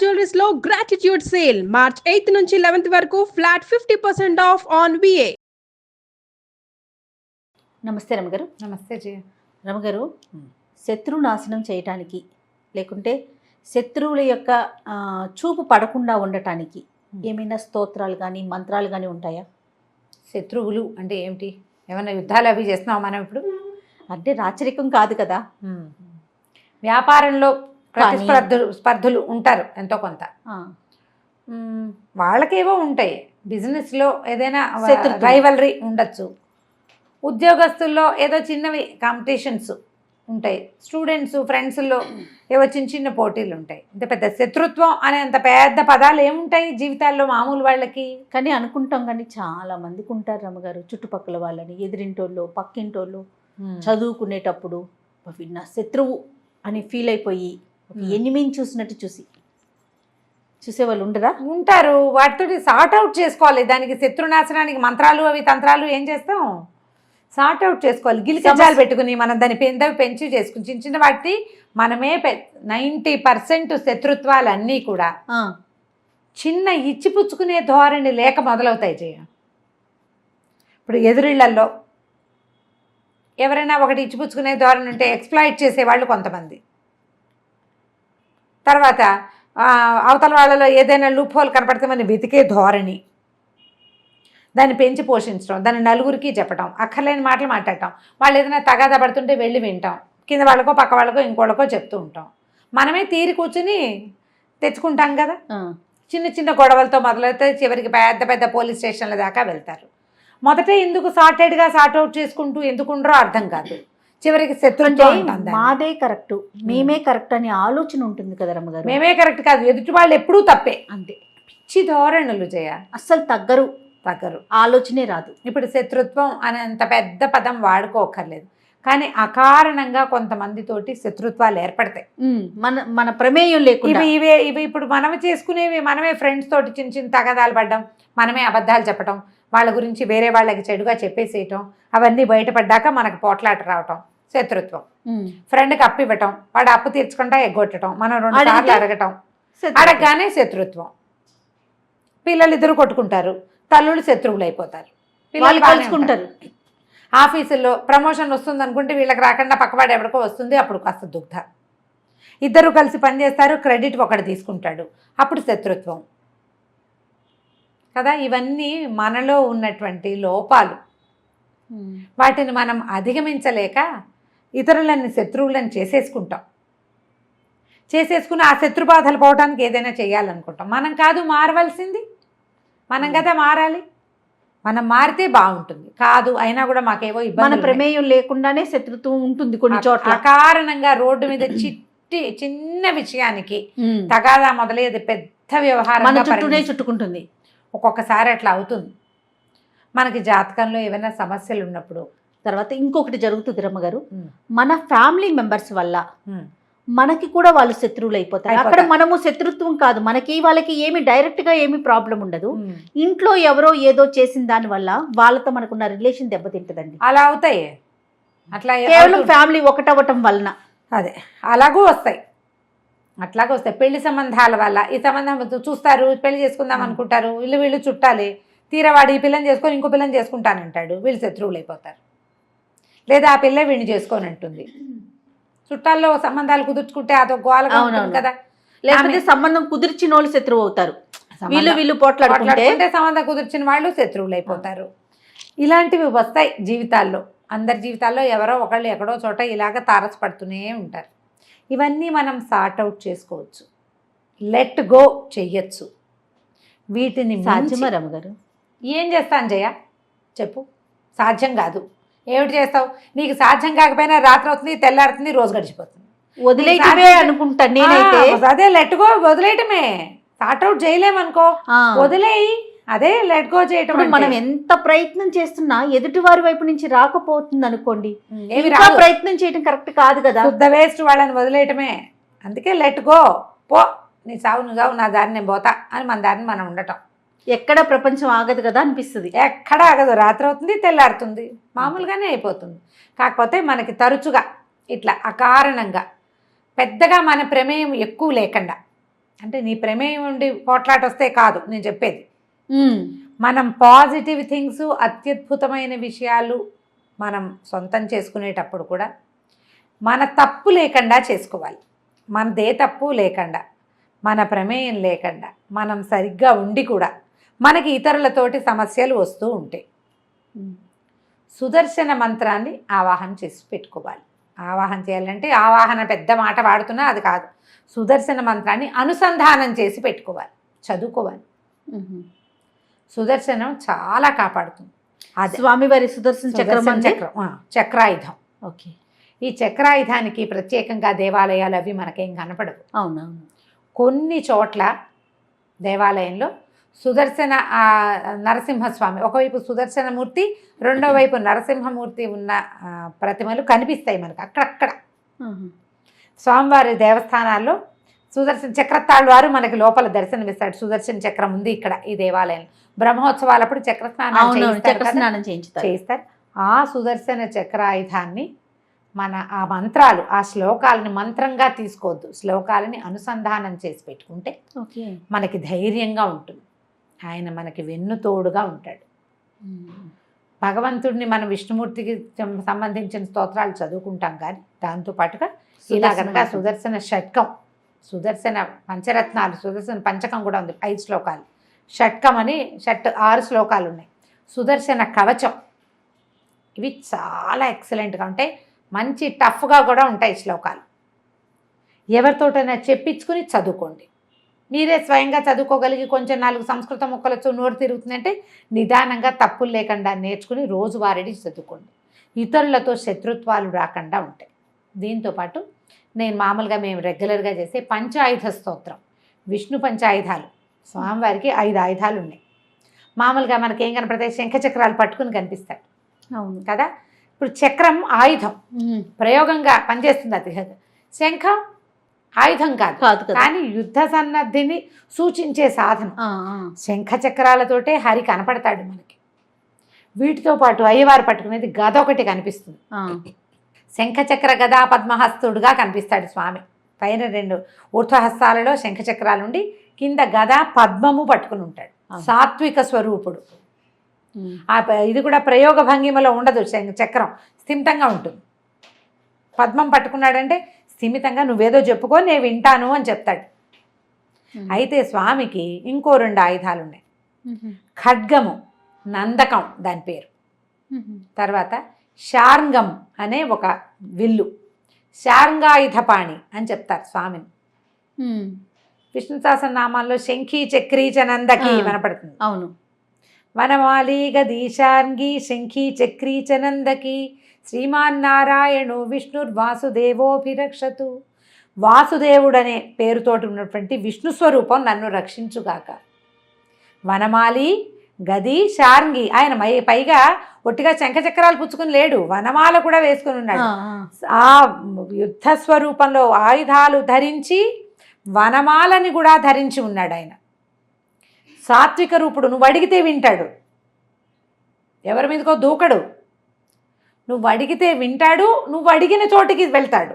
Jewelleries లో gratitude sale March 8 నుంచి 11 వరకు ఫ్లాట్ 50% ఆఫ్ ఆన్ విఏ. నమస్తే రమగారు. నమస్తే జయ. రమగారు, శత్రు నాశనం చేయటానికి లేకుంటే శత్రువుల యొక్క చూపు పడకుండా ఉండటానికి ఏమైనా స్తోత్రాలు కానీ మంత్రాలు కానీ ఉంటాయా? శత్రువులు అంటే ఏమిటి? ఏమైనా యుద్ధాలు అవి చేస్తున్నావు మనం ఇప్పుడు? అంటే రాచరికం కాదు కదా. వ్యాపారంలో స్పర్ధులు ఉంటారు ఎంతో కొంత, వాళ్ళకేవో ఉంటాయి. బిజినెస్లో ఏదైనా రైవలరీ ఉండొచ్చు, ఉద్యోగస్తుల్లో ఏదో చిన్నవి కాంపిటీషన్స్ ఉంటాయి, స్టూడెంట్స్ ఫ్రెండ్స్లో ఏవో చిన్న చిన్న పోటీలు ఉంటాయి. ఇంత పెద్ద శత్రుత్వం అనే అంత పెద్ద పదాలు ఏముంటాయి జీవితాల్లో మామూలు వాళ్ళకి? కానీ అనుకుంటాం, కానీ చాలా మందికి ఉంటారు రమ్మగారు, చుట్టుపక్కల వాళ్ళని, ఎదిరింటోళ్ళు, పక్కింటోళ్ళు, చదువుకునేటప్పుడు నా శత్రువు అని ఫీల్ అయిపోయి ఎనిమిని చూసినట్టు చూసేవాళ్ళు ఉండరా? ఉంటారు. వాటితో సార్ట్ అవుట్ చేసుకోవాలి. దానికి శత్రునాశనానికి మంత్రాలు అవి తంత్రాలు ఏం చేస్తాం? సార్ట్ అవుట్ చేసుకోవాలి. గిలికజాలు పెట్టుకుని మనం దాని పెంచి చేసుకుని చిన్న చిన్న వాటి మనమే 90% శత్రుత్వాలన్నీ కూడా చిన్న ఇచ్చిపుచ్చుకునే ధోరణి లేక మొదలవుతాయి జయ. ఇప్పుడు ఎదురిళ్లలో ఎవరైనా ఒకటి ఇచ్చిపుచ్చుకునే ధోరణి ఉంటే ఎక్స్ప్లాయిట్ చేసేవాళ్ళు కొంతమంది, తర్వాత అవతల వాళ్ళలో ఏదైనా లూప్ హోల్ కనపడితే మనం వెతికే ధోరణి, దాన్ని పెంచి పోషించడం, దాన్ని నలుగురికి చెప్పడం, అక్కర్లేని మాటలు మాట్లాడటం, వాళ్ళు ఏదైనా తగాదా పడుతుంటే వెళ్ళి వింటాం, కింద వాళ్ళకో పక్క వాళ్ళకో ఇంకోళ్ళకో చెప్తూ ఉంటాం. మనమే తీరి కూర్చుని తెచ్చుకుంటాం కదా. చిన్న చిన్న గొడవలతో మొదలైతే చివరికి పెద్ద పెద్ద పోలీస్ స్టేషన్ల దాకా వెళ్తారు. మొదట ఎందుకు సార్టెడ్గా సార్ట్ అవుట్ చేసుకుంటూ ఎందుకుండరో అర్థం కాదు. చివరికి శత్రుత్వం మాదే కరెక్ట్, మేమే కరెక్ట్ అనే ఆలోచన ఉంటుంది కదా రమ్మగారు. మేమే కరెక్ట్ కాదు, ఎదుటి వాళ్ళు ఎప్పుడూ తప్పే. అంతే పిచ్చి ధోరణులు జయ. అస్సలు తగ్గరు, ఆలోచనే రాదు. ఇప్పుడు శత్రుత్వం అనే అంత పెద్ద పదం వాడుకోకర్లేదు, కానీ అకారణంగా కొంతమందితోటి శత్రుత్వాలు ఏర్పడతాయి మన ప్రమేయం లేకుండా. ఇవి ఇప్పుడు మనం చేసుకునేవి, మనమే ఫ్రెండ్స్ తోటి చిన్న చిన్న తగాదాలు పడ్డం, మనమే అబద్ధాలు చెప్పడం, వాళ్ళ గురించి వేరే వాళ్ళకి చెడుగా చెప్పేసేయటం, అవన్నీ బయటపడ్డాక మనకు పోట్లాట రావటం శత్రుత్వం. ఫ్రెండ్కి అప్పు ఇవ్వటం, వాడు అప్పు తీర్చుకుంటా ఎగ్గొట్టడం, మనం 2 సార్లు అడగటం, అడగగానే శత్రుత్వం. పిల్లలిద్దరూ కొట్టుకుంటారు, తల్లులు శత్రువులు అయిపోతారు, పిల్లలు కలుసుకుంటారు. ఆఫీసుల్లో ప్రమోషన్ వస్తుంది అనుకుంటే వీళ్ళకి రాకుండా పక్కవాడు ఎవరికో వస్తుంది, అప్పుడు కాస్త దుగ్ధ. ఇద్దరు కలిసి పనిచేస్తారు, క్రెడిట్ ఒకటి తీసుకుంటాడు, అప్పుడు శత్రుత్వం కదా. ఇవన్నీ మనలో ఉన్నటువంటి లోపాలు. వాటిని మనం అధిగమించలేక ఇతరులని శత్రువులను చేసేసుకుని ఆ శత్రుబాధలు పోవడానికి ఏదైనా చేయాలనుకుంటాం. మనం కాదు మారవలసింది, మనం కదా మారాలి. మనం మారితే బాగుంటుంది. కాదు అయినా కూడా మాకేవో ఇబ్బంది, మన ప్రమేయం లేకుండానే శత్రుత్వం ఉంటుంది కొన్ని చోట్ల. అకారణంగా రోడ్డు మీద చిన్న విషయానికి తగాదా మొదలయ్యేది పెద్ద వ్యవహారం చుట్టుకుంటుంది. ఒక్కొక్కసారి అట్లా అవుతుంది. మనకి జాతకంలో ఏమైనా సమస్యలు ఉన్నప్పుడు. తర్వాత ఇంకొకటి జరుగుతుంది రమ్మగారు, మన ఫ్యామిలీ మెంబర్స్ వల్ల మనకి కూడా వాళ్ళు శత్రువులు అయిపోతారు. అక్కడ మనము శత్రుత్వం కాదు, మనకి వాళ్ళకి ఏమి డైరెక్ట్ గా ఏమి ప్రాబ్లం ఉండదు. ఇంట్లో ఎవరో ఏదో చేసిన దాని వల్ల వాళ్ళతో మనకున్న రిలేషన్ దెబ్బతింటదండి. అలా అవుతాయి, అట్లా కేవలం ఫ్యామిలీ ఒకటవటం వలన. అదే అలాగూ వస్తాయి, అట్లాగే వస్తాయి. పెళ్లి సంబంధాల వల్ల ఈ సంబంధం చూస్తారు, పెళ్లి చేసుకుందాం అనుకుంటారు, వీళ్ళు చుట్టాలి, తీరవాడు ఈ పిల్లని చేసుకొని ఇంకో పిల్లని చేసుకుంటానంటాడు, వీళ్ళు శత్రువులు అయిపోతారు. లేదా ఆ పిల్ల వీడిని చేసుకొని అంటుంది. చుట్టాల్లో సంబంధాలు కుదుర్చుకుంటే అదొక గోలగా ఉంటుంది కదా. లేకపోతే సంబంధం కుదిర్చిన వాళ్ళు శత్రువు అవుతారు, వీళ్ళు పోట్లాడుకుంటే సంబంధం కుదిర్చిన వాళ్ళు శత్రువులు అయిపోతారు. ఇలాంటివి వస్తాయి జీవితాల్లో. అందరి జీవితాల్లో ఎవరో ఒకళ్ళు ఎక్కడో చోట ఇలాగ తారసపడుతూనే ఉంటారు. ఇవన్నీ మనం సార్ట్ అవుట్ చేసుకోవచ్చు, లెట్ గో చెయ్యొచ్చు. వీటిని సాధ్యమా రమ్మగారు? ఏం చేస్తాను జయ చెప్పు? సాధ్యం కాదు. ఏమిటి చేస్తావు? నీకు సాధ్యం కాకపోయినా రాత్రి అవుతుంది, తెల్లారుతుంది, రోజు గడిచిపోతుంది. వదిలేయటమే అనుకుంటాను నేనైతే. అదే లెట్ గో, వదిలేయటమే. సార్ట్ అవుట్ చేయలేమనుకో, వదిలేయి. అదే లెట్ గో చేయటం. మనం ఎంత ప్రయత్నం చేస్తున్నా ఎదుటి వారి వైపు నుంచి రాకపోతుంది అనుకోండి, ప్రయత్నం చేయటం కరెక్ట్ కాదు కదా. శుద్ధ వేస్ట్ వాళ్ళని వదిలేయటమే. అందుకే లెట్ గో, పో, నీ సావు నువ్వు సావు, నా దారిని నేను పోతా అని మన దారిని మనం ఉండటం. ఎక్కడ ప్రపంచం ఆగదు కదా అనిపిస్తుంది. ఎక్కడ ఆగదు, రాత్రి అవుతుంది, తెల్లారుతుంది, మామూలుగానే అయిపోతుంది. కాకపోతే మనకి తరచుగా ఇట్లా అకారణంగా పెద్దగా మన ప్రమేయం ఎక్కువ లేకుండా అంటే నీ ప్రమేయం ఉండి పోట్లాట వస్తే కాదు నేను చెప్పేది. మనం పాజిటివ్ థింగ్స్, అత్యద్భుతమైన విషయాలు మనం సొంతం చేసుకునేటప్పుడు కూడా మన తప్పు లేకుండా చేసుకోవాలి. మనదే తప్పు లేకుండా, మన ప్రమేయం లేకుండా, మనం సరిగ్గా ఉండి కూడా మనకి ఇతరులతోటి సమస్యలు వస్తూ ఉంటాయి. సుదర్శన మంత్రాన్ని ఆవాహన చేసి పెట్టుకోవాలి. ఆవాహన చేయాలంటే ఆవాహన పెద్ద మాట వాడుతున్నా అది కాదు. సుదర్శన మంత్రాన్ని అనుసంధానం చేసి పెట్టుకోవాలి, చదువుకోవాలి. సుదర్శనం చాలా కాపాడుతుంది. అది స్వామివారి సుదర్శన చక్రం చక్రాయుధం. ఓకే. ఈ చక్రాయుధానికి ప్రత్యేకంగా దేవాలయాలు అవి మనకేం కనపడవు. అవునవును. కొన్ని చోట్ల దేవాలయంలో సుదర్శన నరసింహస్వామి, ఒకవైపు సుదర్శనమూర్తి, రెండో వైపు నరసింహమూర్తి ఉన్న ప్రతిమలు కనిపిస్తాయి మనకు అక్కడక్కడ. స్వామివారి దేవస్థానాల్లో సుదర్శన చక్రతాళ్ వారు మనకి లోపల దర్శనమిస్తాడు. సుదర్శన చక్రం ఉంది ఇక్కడ ఈ దేవాలయంలో. బ్రహ్మోత్సవాలప్పుడు చక్రస్నానం చేయిస్తారు. ఆ సుదర్శన చక్రాయుధాన్ని మన ఆ మంత్రాలు, ఆ శ్లోకాలని మంత్రంగా తీసుకోవద్దు, శ్లోకాలని అనుసంధానం చేసి పెట్టుకుంటే మనకి ధైర్యంగా ఉంటుంది. ఆయన మనకి వెన్నుతోడుగా ఉంటాడు. భగవంతుడిని మనం విష్ణుమూర్తికి సంబంధించిన స్తోత్రాలు చదువుకుంటాం, కానీ దాంతోపాటుగా ఇలా కనుక సుదర్శన షట్కం, సుదర్శన పంచరత్నాలు, సుదర్శన పంచకం కూడా ఉంది, 5 శ్లోకాలు. షట్కం అని 6 శ్లోకాలు ఉన్నాయి. సుదర్శన కవచం, ఇవి చాలా ఎక్సలెంట్గా ఉంటాయి. మంచి టఫ్గా కూడా ఉంటాయి శ్లోకాలు. ఎవరితోటైనా చెప్పించుకుని చదువుకోండి. మీరే స్వయంగా చదువుకోగలిగి కొంచెం 4 సంస్కృత ముక్కలు నోరు తిరుగుతుందంటే నిదానంగా తప్పులు లేకుండా నేర్చుకుని రోజువారీ చదువుకోండి. ఇతరులతో శత్రుత్వాలు రాకుండా ఉంటాయి. దీంతోపాటు నేను మామూలుగా మేము రెగ్యులర్గా చేసే పంచాయుధ స్తోత్రం, విష్ణు పంచాయుధాలు. స్వామివారికి 5 ఆయుధాలు ఉన్నాయి. మామూలుగా మనకేం కనపడతాయి, శంఖచక్రాలు పట్టుకుని కనిపిస్తాడు. అవును కదా. ఇప్పుడు చక్రం ఆయుధం, ప్రయోగంగా పనిచేస్తుంది. అది శంఖం ఆయుధం కాదు, కానీ యుద్ధ సన్నద్ధిని సూచించే సాధనం. శంఖ చక్రాలతోటే హరి కనపడతాడు మనకి. వీటితో పాటు అయ్యవారు పట్టుకునేది గద ఒకటి కనిపిస్తుంది. శంఖచక్ర గదా పద్మహస్తుడుగా కనిపిస్తాడు స్వామి. పైన 2 ఊర్ధ్వహస్తాలలో శంఖచక్రాలుండి కింద గదా పద్మము పట్టుకుని ఉంటాడు. సాత్విక స్వరూపుడు. ఇది కూడా ప్రయోగ భంగిమలో ఉండదు. చక్రం స్థిమితంగా ఉంటుంది. పద్మం పట్టుకున్నాడంటే స్థిమితంగా నువ్వేదో చెప్పుకో, నేను వింటాను అని చెప్తాడు. అయితే స్వామికి ఇంకో 2 ఆయుధాలు ఉన్నాయి. ఖడ్గము, నందకం దాని పేరు. తర్వాత శార్ంగం అనే ఒక విల్లు, శార్ంగాయుధపాణి అని చెప్తారు స్వామిని. విష్ణు సహస్రనామాల్లో శంఖీ చక్రీచ నందకి వినపడుతుంది. అవును. వనమాలి గది శార్ంగి శంఖీ చక్రీచ నందకి శ్రీమాన్నారాయణో విష్ణుర్వాసుదేవోభిరక్షతు. వాసుదేవుడనే పేరుతోటి ఉన్నటువంటి విష్ణు స్వరూపం నన్ను రక్షించుగాక. వనమాలి గది శార్ంగి, ఆయన పైగా ఒట్టిగా శంఖచక్రాలు పుచ్చుకుని లేడు, వనమాల కూడా వేసుకుని ఉన్నాడు. ఆ యుద్ధ స్వరూపంలో ఆయుధాలు ధరించి వనమాలని కూడా ధరించి ఉన్నాడు ఆయన. సాత్విక రూపుడు, నువ్వు అడిగితే వింటాడు, ఎవరి మీదకో దూకడు. నువ్వు అడిగితే వింటాడు, నువ్వు అడిగిన చోటికి వెళ్తాడు,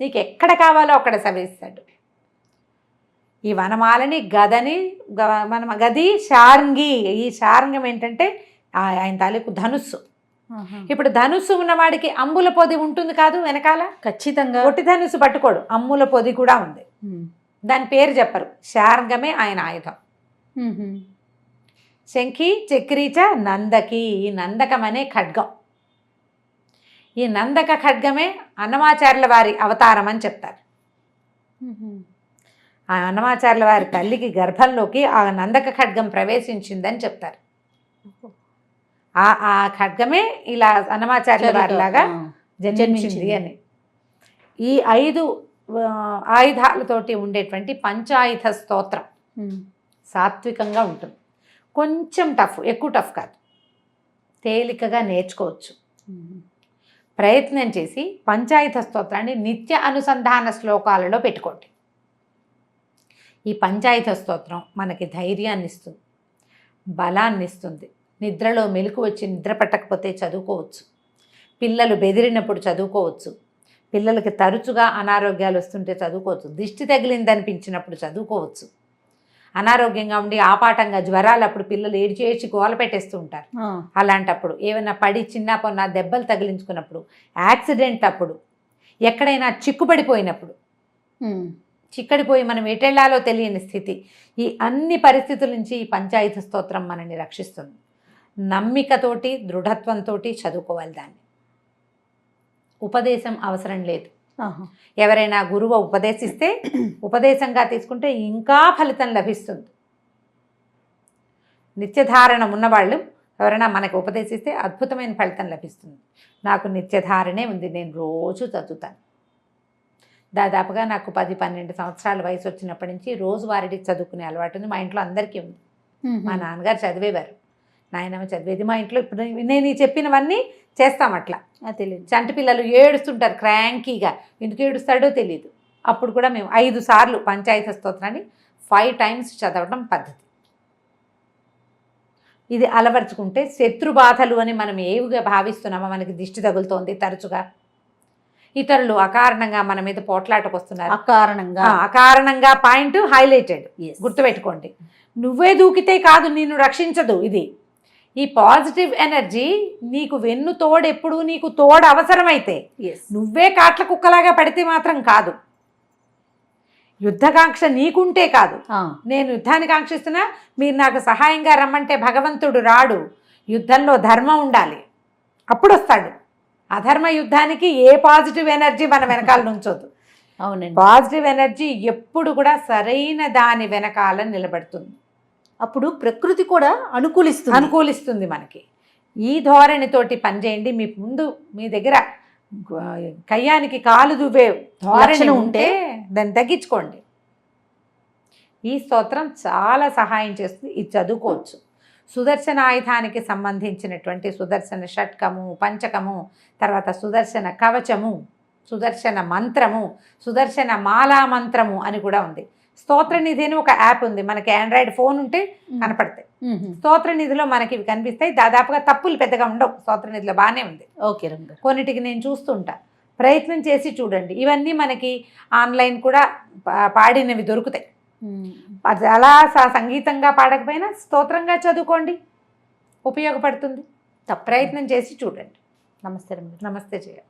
నీకు ఎక్కడ కావాలో అక్కడ సవేస్తాడు. ఈ వనమాలని గదని గది శార్ంగి. ఈ శార్ంగం ఏంటంటే ఆయన తాలూకు ధనుస్సు. ఇప్పుడు ధనుస్సు ఉన్నవాడికి అంబుల పొది ఉంటుంది కాదు వెనకాల, ఖచ్చితంగా ఒట్టి ధనుస్సు పట్టుకోడు, అమ్ముల పొది కూడా ఉంది. దాని పేరు చెప్పరు, శార్ంగమే ఆయన ఆయుధం. శంఖి చక్రీచ నందకి, ఈ నందకం అనే ఖడ్గం. ఈ నందక ఖడ్గమే అన్నమాచార్యుల వారి అవతారం అని చెప్తారు. ఆ అన్నమాచార్యుల వారి తల్లికి గర్భంలోకి ఆ నందక ఖడ్గం ప్రవేశించిందని చెప్తారు. ఆ ఖడ్గమే ఇలా అన్నమాచార్యుల వారిలాగా జన్మించింది అని. ఈ 5 ఆయుధాలతోటి ఉండేటువంటి పంచాయుధ స్తోత్రం సాత్వికంగా ఉంటుంది. కొంచెం టఫ్, ఎక్కువ టఫ్ కాదు, తేలికగా నేర్చుకోవచ్చు. ప్రయత్నం చేసి పంచాయుధ స్తోత్రాన్ని నిత్య అనుసంధాన శ్లోకాలలో పెట్టుకోండి. ఈ పంచాయుధ స్తోత్రం మనకి ధైర్యాన్ని ఇస్తుంది, బలాన్ని ఇస్తుంది. నిద్రలో మెలకు వచ్చి నిద్ర పట్టకపోతే చదువుకోవచ్చు, పిల్లలు బెదిరినప్పుడు చదువుకోవచ్చు, పిల్లలకి తరచుగా అనారోగ్యాలు వస్తుంటే చదువుకోవచ్చు. దిష్టి తగిలింది అనిపించినప్పుడు చదువుకోవచ్చు. అనారోగ్యంగా ఉండి ఆపాటంగా జ్వరాలు అప్పుడు పిల్లలు ఏడ్చి గోల పెట్టేస్తూ ఉంటారు. అలాంటప్పుడు ఏమైనా పడి చిన్న పొన్న దెబ్బలు తగిలించుకున్నప్పుడు, యాక్సిడెంట్ అప్పుడు, ఎక్కడైనా చిక్కుపడిపోయినప్పుడు, చిక్కడిపోయి మనం ఎటెళ్లాలో తెలియని స్థితి, ఈ అన్ని పరిస్థితుల నుంచి ఈ పంచాయతీ స్తోత్రం మనల్ని రక్షిస్తుంది. నమ్మికతోటి దృఢత్వంతో చదువుకోవాలి. దాన్ని ఉపదేశం అవసరం లేదు. ఎవరైనా గురువు ఉపదేశిస్తే ఉపదేశంగా తీసుకుంటే ఇంకా ఫలితం లభిస్తుంది. నిత్యధారణ ఉన్నవాళ్ళు ఎవరైనా మనకు ఉపదేశిస్తే అద్భుతమైన ఫలితం లభిస్తుంది. నాకు నిత్యధారణే ఉంది, నేను రోజు చదువుతాను. దాదాపుగా నాకు 10-12 సంవత్సరాల వయసు వచ్చినప్పటి నుంచి రోజువారీ చదువుకునే అలవాటు ఉంది. మా ఇంట్లో అందరికీ ఉంది. మా నాన్నగారు చదివేవారు, నాయనమ్మ చదివేది. మా ఇంట్లో ఇప్పుడు నేను చెప్పినవన్నీ చేస్తాం. అట్లా తెలియదు. చంటి పిల్లలు ఏడుస్తుంటారు క్రాంకీగా, ఎందుకు ఏడుస్తాడో తెలియదు. అప్పుడు కూడా మేము 5 సార్లు పంచాయతీ స్తోత్రాన్ని 5 times చదవడం పద్ధతి. ఇది అలవర్చుకుంటే శత్రు బాధలు అని మనం ఏవిగా భావిస్తున్నామో, మనకి దిష్టి తగులుతోంది తరచుగా, ఇతరులు అకారణంగా మన మీద పోట్లాటకు వస్తున్నారు, అకారణంగా పాయింట్ హైలైటెడ్, గుర్తుపెట్టుకోండి. నువ్వే దూకితే కాదు, నిన్ను రక్షించదు. ఇది ఈ పాజిటివ్ ఎనర్జీ నీకు వెన్ను తోడు, ఎప్పుడు నీకు తోడు అవసరమైతే, నువ్వే కాట్ల కుక్కలాగా పడితే మాత్రం కాదు. యుద్ధకాంక్ష నీకుంటే కాదు. నేను యుద్ధాన్ని కాంక్షిస్తున్నా, మీరు నాకు సహాయంగా రమ్మంటే భగవంతుడు రాడు. యుద్ధంలో ధర్మం ఉండాలి, అప్పుడు వస్తాడు. అధర్మ యుద్ధానికి ఏ పాజిటివ్ ఎనర్జీ మన వెనకాల నుంచోదు. అవునండి, పాజిటివ్ ఎనర్జీ ఎప్పుడు కూడా సరైన దాని వెనకాల నిలబడుతుంది. అప్పుడు ప్రకృతి కూడా అనుకూలిస్తుంది మనకి. ఈ ధోరణితోటి పనిచేయండి. మీ ముందు మీ దగ్గర కయ్యానికి కాలు దువ్వే ధోరణి ఉంటే దాన్ని తగ్గించుకోండి. ఈ స్తోత్రం చాలా సహాయం చేస్తుంది. ఇది చదువుకోవచ్చు. సుదర్శన ఆయుధానికి సంబంధించినటువంటి సుదర్శన షట్కము, పంచకము, తర్వాత సుదర్శన కవచము, సుదర్శన మంత్రము, సుదర్శన మాలా మంత్రము అని కూడా ఉంది. స్తోత్రనిధి అని ఒక యాప్ ఉంది, మనకి ఆండ్రాయిడ్ ఫోన్ ఉంటే కనపడతాయి. స్తోత్రనిధిలో మనకి ఇవి కనిపిస్తాయి. దాదాపుగా తప్పులు పెద్దగా ఉండవు. స్తోత్రనిధిలో బాగానే ఉంది. ఓకే, కొన్నిటికి నేను చూస్తుంటా, ప్రయత్నం చేసి చూడండి. ఇవన్నీ మనకి ఆన్లైన్ కూడా పాడినవి దొరుకుతాయి. అది అలా సంగీతంగా పాడకపోయినా స్తోత్రంగా చదువుకోండి, ఉపయోగపడుతుంది. ప్రయత్నం చేసి చూడండి. నమస్తే. నమస్తే జయ.